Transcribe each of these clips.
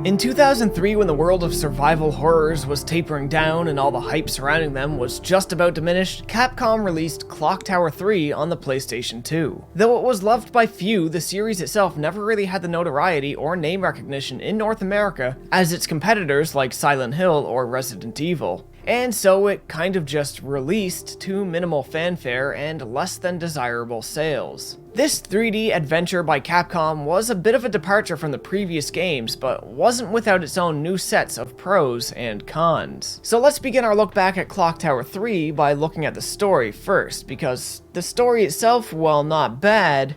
In 2003, when the world of survival horrors was tapering down and all the hype surrounding them was just about diminished, Capcom released Clock Tower 3 on the PlayStation 2. Though it was loved by few, the series itself never really had the notoriety or name recognition in North America as its competitors like Silent Hill or Resident Evil. And so it kind of just released to minimal fanfare and less than desirable sales. This 3D adventure by Capcom was a bit of a departure from the previous games, but wasn't without its own new sets of pros and cons. So let's begin our look back at Clock Tower 3 by looking at the story first, because the story itself, while not bad,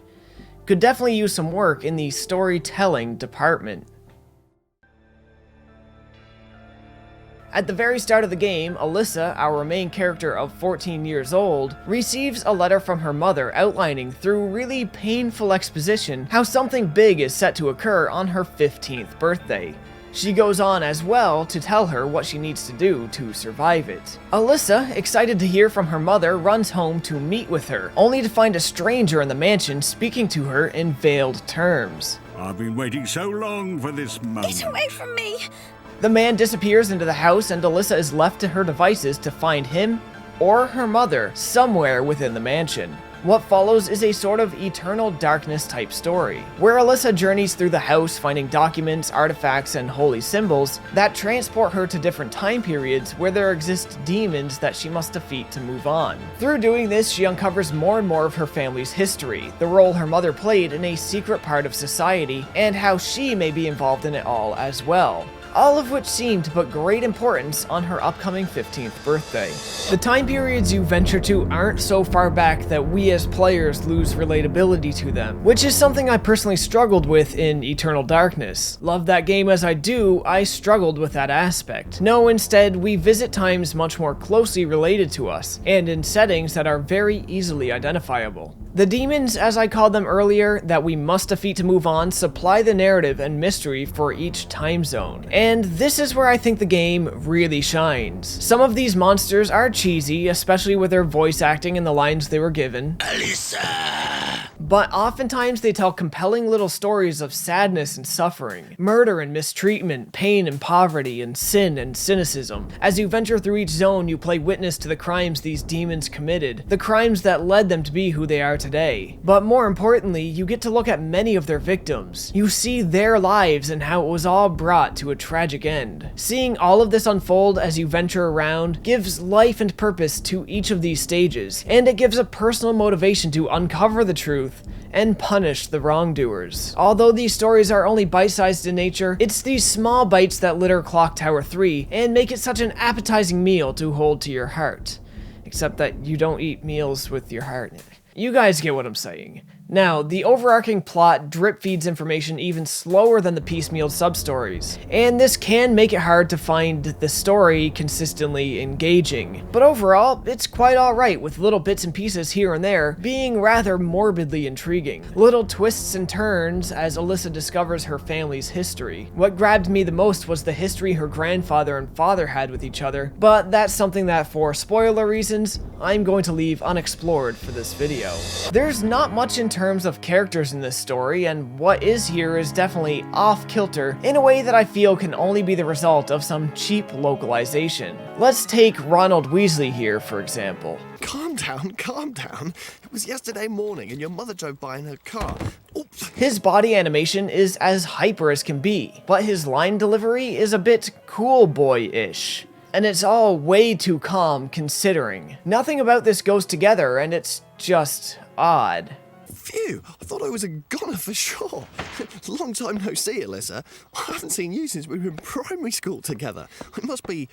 could definitely use some work in the storytelling department. At the very start of the game, Alyssa, our main character of 14 years old, receives a letter from her mother outlining through really painful exposition how something big is set to occur on her 15th birthday. She goes on as well to tell her what she needs to do to survive it. Alyssa, excited to hear from her mother, runs home to meet with her, only to find a stranger in the mansion speaking to her in veiled terms. I've been waiting so long for this moment. Get away from me! The man disappears into the house and Alyssa is left to her devices to find him or her mother somewhere within the mansion. What follows is a sort of eternal darkness type story, where Alyssa journeys through the house finding documents, artifacts, and holy symbols that transport her to different time periods where there exist demons that she must defeat to move on. Through doing this, she uncovers more and more of her family's history, the role her mother played in a secret part of society, and how she may be involved in it all as well. All of which seem to put great importance on her upcoming 15th birthday. The time periods you venture to aren't so far back that we as players lose relatability to them, which is something I personally struggled with in Eternal Darkness. Love that game as I do, I struggled with that aspect. No, instead, we visit times much more closely related to us, and in settings that are very easily identifiable. The demons, as I called them earlier, that we must defeat to move on, supply the narrative and mystery for each time zone. And this is where I think the game really shines. Some of these monsters are cheesy, especially with their voice acting and the lines they were given. Alyssa! But oftentimes they tell compelling little stories of sadness and suffering, murder and mistreatment, pain and poverty, and sin and cynicism. As you venture through each zone, you play witness to the crimes these demons committed, the crimes that led them to be who they are today. But more importantly, you get to look at many of their victims. You see their lives and how it was all brought to a tragic end. Seeing all of this unfold as you venture around gives life and purpose to each of these stages, and it gives a personal motivation to uncover the truth and punish the wrongdoers. Although these stories are only bite-sized in nature, it's these small bites that litter Clock Tower 3 and make it such an appetizing meal to hold to your heart. Except that you don't eat meals with your heart. You guys get what I'm saying. Now, the overarching plot drip feeds information even slower than the piecemeal sub-stories, and this can make it hard to find the story consistently engaging. But overall, it's quite alright, with little bits and pieces here and there being rather morbidly intriguing. Little twists and turns as Alyssa discovers her family's history. What grabbed me the most was the history her grandfather and father had with each other, but that's something that, for spoiler reasons, I'm going to leave unexplored for this video. There's not much in terms of characters in this story, and what is here is definitely off-kilter in a way that I feel can only be the result of some cheap localization. Let's take Ronald Weasley here, for example. Calm down, calm down. It was yesterday morning and your mother drove by in her car. Oops. His body animation is as hyper as can be, but his line delivery is a bit cool boy-ish. And it's all way too calm considering. Nothing about this goes together, and it's just odd. Phew, I thought I was a goner for sure. Long time no see, Alyssa. I haven't seen you since we were in primary school together. It must be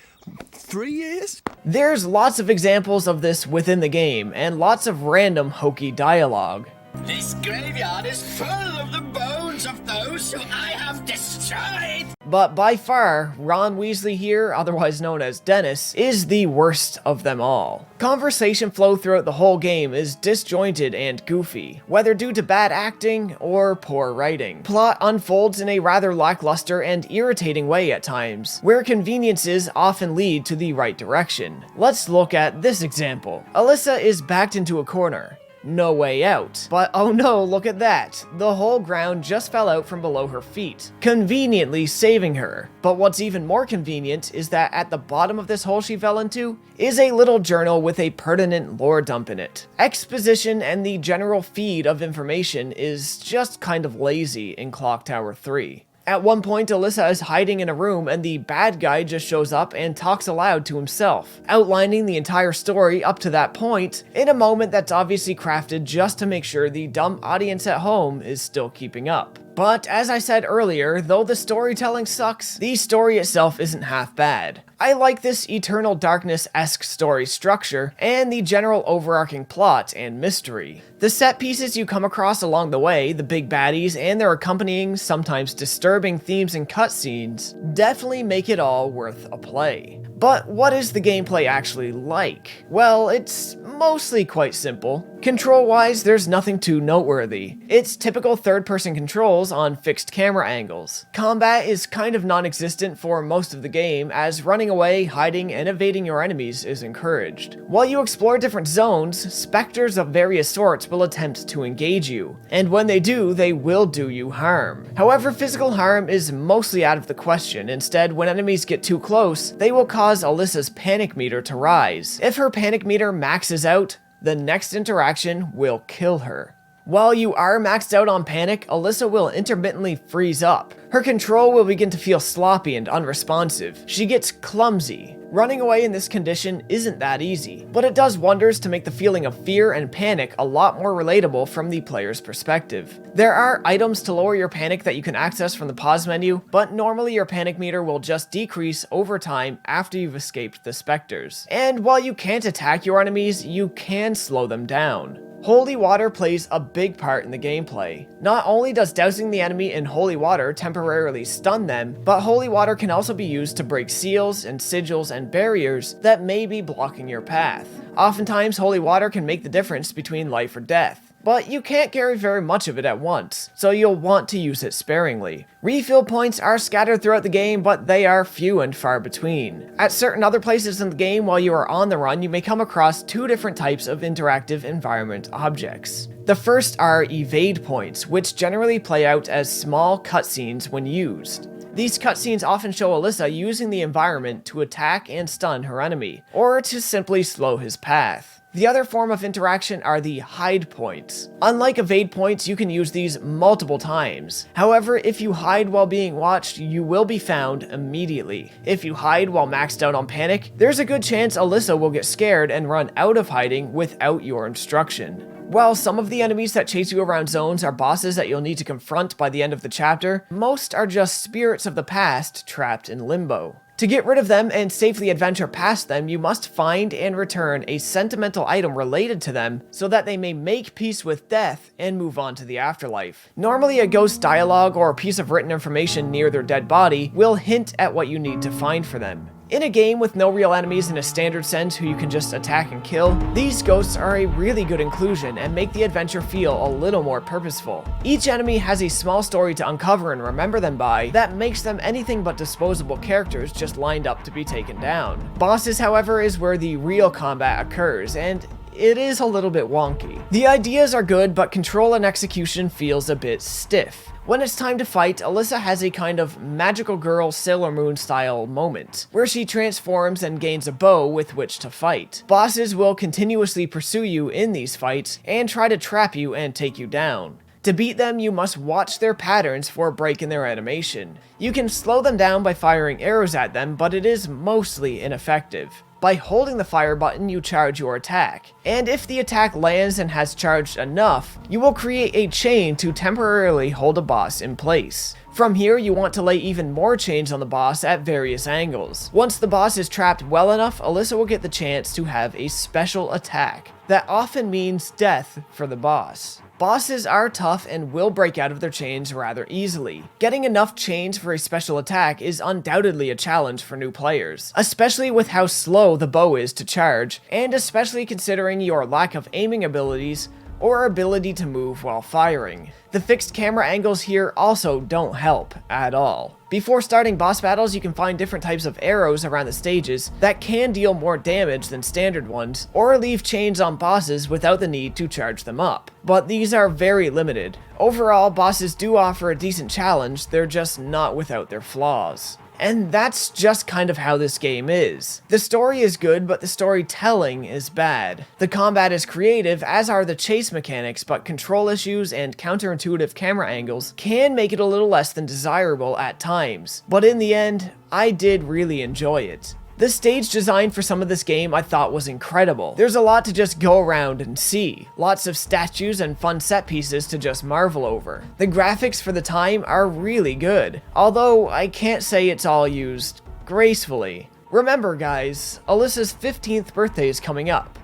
3 years? There's lots of examples of this within the game, and lots of random hokey dialogue. This graveyard is full of the bones of those who I have destroyed! But by far, Ron Weasley here, otherwise known as Dennis, is the worst of them all. Conversation flow throughout the whole game is disjointed and goofy, whether due to bad acting or poor writing. Plot unfolds in a rather lackluster and irritating way at times, where conveniences often lead to the right direction. Let's look at this example. Alyssa is backed into a corner. no way out. But oh no, look at that. The whole ground just fell out from below her feet, conveniently saving her. But what's even more convenient is that at the bottom of this hole she fell into is a little journal with a pertinent lore dump in it. Exposition and the general feed of information is just kind of lazy in Clock Tower 3. At one point, Alyssa is hiding in a room and the bad guy just shows up and talks aloud to himself, outlining the entire story up to that point in a moment that's obviously crafted just to make sure the dumb audience at home is still keeping up. But as I said earlier, though the storytelling sucks, the story itself isn't half bad. I like this Eternal Darkness-esque story structure and the general overarching plot and mystery. The set pieces you come across along the way, the big baddies, and their accompanying, sometimes disturbing themes and cutscenes definitely make it all worth a play. But what is the gameplay actually like? Well, it's mostly quite simple. Control-wise, there's nothing too noteworthy. It's typical third-person controls on fixed camera angles. Combat is kind of non-existent for most of the game, as running away, hiding, and evading your enemies is encouraged. While you explore different zones, specters of various sorts will attempt to engage you, and when they do, they will do you harm. However, physical harm is mostly out of the question. Instead, when enemies get too close, they will cause Alyssa's panic meter to rise. If her panic meter maxes out, the next interaction will kill her. While you are maxed out on panic, Alyssa will intermittently freeze up. Her control will begin to feel sloppy and unresponsive. She gets clumsy. Running away in this condition isn't that easy, but it does wonders to make the feeling of fear and panic a lot more relatable from the player's perspective. There are items to lower your panic that you can access from the pause menu, but normally your panic meter will just decrease over time after you've escaped the specters. And while you can't attack your enemies, you can slow them down. Holy water plays a big part in the gameplay. Not only does dousing the enemy in holy water temporarily stun them, but holy water can also be used to break seals and sigils and barriers that may be blocking your path. Oftentimes, holy water can make the difference between life or death. But you can't carry very much of it at once, so you'll want to use it sparingly. Refill points are scattered throughout the game, but they are few and far between. At certain other places in the game while you are on the run, you may come across two different types of interactive environment objects. The first are evade points, which generally play out as small cutscenes when used. These cutscenes often show Alyssa using the environment to attack and stun her enemy, or to simply slow his path. The other form of interaction are the hide points. Unlike evade points, you can use these multiple times. However, if you hide while being watched, you will be found immediately. If you hide while maxed out on panic, there's a good chance Alyssa will get scared and run out of hiding without your instruction. While some of the enemies that chase you around zones are bosses that you'll need to confront by the end of the chapter, most are just spirits of the past trapped in limbo. To get rid of them and safely adventure past them, you must find and return a sentimental item related to them so that they may make peace with death and move on to the afterlife. Normally, a ghost dialogue or a piece of written information near their dead body will hint at what you need to find for them. In a game with no real enemies in a standard sense who you can just attack and kill, these ghosts are a really good inclusion and make the adventure feel a little more purposeful. Each enemy has a small story to uncover and remember them by that makes them anything but disposable characters just lined up to be taken down. Bosses, however, is where the real combat occurs, and it is a little bit wonky. The ideas are good, but control and execution feels a bit stiff. When it's time to fight, Alyssa has a kind of magical girl Sailor Moon style moment, where she transforms and gains a bow with which to fight. Bosses will continuously pursue you in these fights and try to trap you and take you down. To beat them, you must watch their patterns for a break in their animation. You can slow them down by firing arrows at them, but it is mostly ineffective. By holding the fire button, you charge your attack, and if the attack lands and has charged enough, you will create a chain to temporarily hold a boss in place. From here, you want to lay even more chains on the boss at various angles. Once the boss is trapped well enough, Alyssa will get the chance to have a special attack. That often means death for the boss. Bosses are tough and will break out of their chains rather easily. Getting enough chains for a special attack is undoubtedly a challenge for new players, especially with how slow the bow is to charge, and especially considering your lack of aiming abilities or our ability to move while firing. The fixed camera angles here also don't help at all. Before starting boss battles, you can find different types of arrows around the stages that can deal more damage than standard ones, or leave chains on bosses without the need to charge them up. But these are very limited. Overall, bosses do offer a decent challenge, they're just not without their flaws. And that's just kind of how this game is. The story is good, but the storytelling is bad. The combat is creative, as are the chase mechanics, but control issues and counterintuitive camera angles can make it a little less than desirable at times. But in the end, I did really enjoy it. The stage design for some of this game I thought was incredible. There's a lot to just go around and see. Lots of statues and fun set pieces to just marvel over. The graphics for the time are really good, although I can't say it's all used gracefully. Remember guys, Alyssa's 15th birthday is coming up.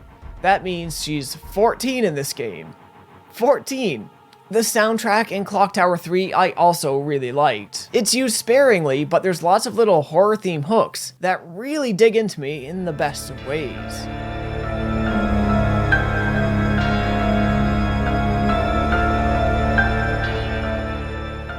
That means she's 14 in this game. 14! The soundtrack in Clock Tower 3 I also really liked. It's used sparingly, but there's lots of little horror-themed hooks that really dig into me in the best of ways.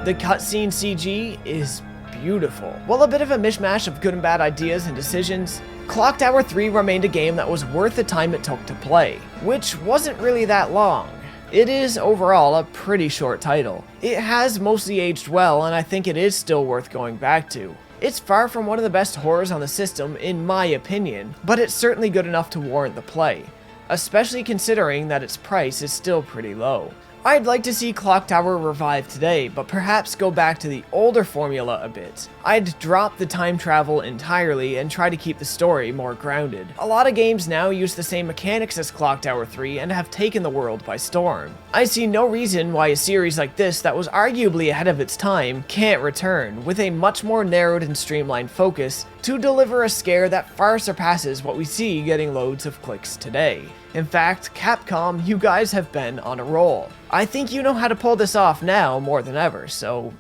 The cutscene CG is beautiful. While a bit of a mishmash of good and bad ideas and decisions, Clock Tower 3 remained a game that was worth the time it took to play, which wasn't really that long. It is overall a pretty short title. It has mostly aged well, and I think it is still worth going back to. It's far from one of the best horrors on the system in my opinion, but it's certainly good enough to warrant the play, especially considering that its price is still pretty low. I'd like to see Clock Tower revived today, but perhaps go back to the older formula a bit. I'd drop the time travel entirely and try to keep the story more grounded. A lot of games now use the same mechanics as Clock Tower 3 and have taken the world by storm. I see no reason why a series like this that was arguably ahead of its time can't return, with a much more narrowed and streamlined focus, to deliver a scare that far surpasses what we see getting loads of clicks today. In fact, Capcom, you guys have been on a roll. I think you know how to pull this off now more than ever, so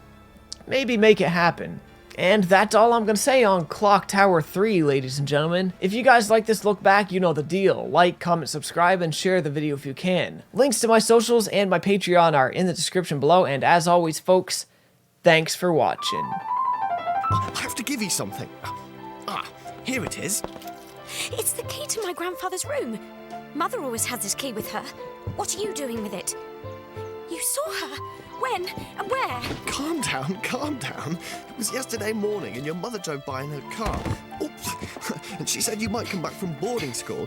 maybe make it happen. And that's all I'm gonna say on Clock Tower 3, ladies and gentlemen. If you guys like this look back, you know the deal. Like, comment, subscribe, and share the video if you can. Links to my socials and my Patreon are in the description below, and as always, folks, thanks for watching. I have to give you something. Here it is. It's the key to my grandfather's room. Mother always has this key with her. What are you doing with it? You saw her? When? And where? Calm down, calm down. It was yesterday morning and your mother drove by in her car. Oops. And she said you might come back from boarding school